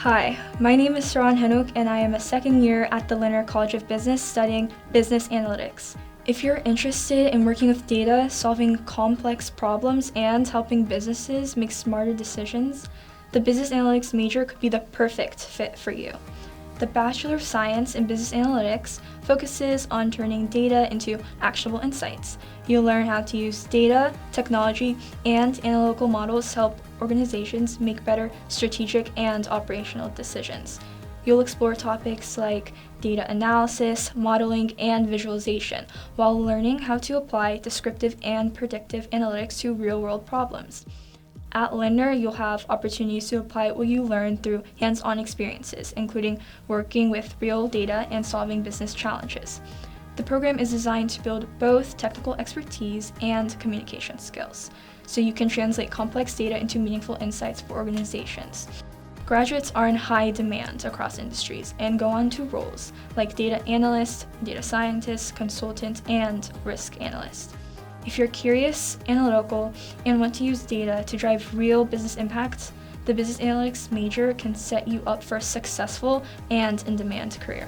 Hi, my name is Saran Henok and I am a second year at the Lindner College of Business studying business analytics. If you're interested in working with data, solving complex problems, and helping businesses make smarter decisions, the business analytics major could be the perfect fit for you. The Bachelor of Science in Business Analytics focuses on turning data into actionable insights. You'll learn how to use data, technology, and analytical models to help organizations make better strategic and operational decisions. You'll explore topics like data analysis, modeling, and visualization, while learning how to apply descriptive and predictive analytics to real-world problems. At Lindner, you'll have opportunities to apply what you learn through hands-on experiences, including working with real data and solving business challenges. The program is designed to build both technical expertise and communication skills, so you can translate complex data into meaningful insights for organizations. Graduates are in high demand across industries and go on to roles like data analyst, data scientist, consultant, and risk analyst. If you're curious, analytical, and want to use data to drive real business impact, the business analytics major can set you up for a successful and in-demand career.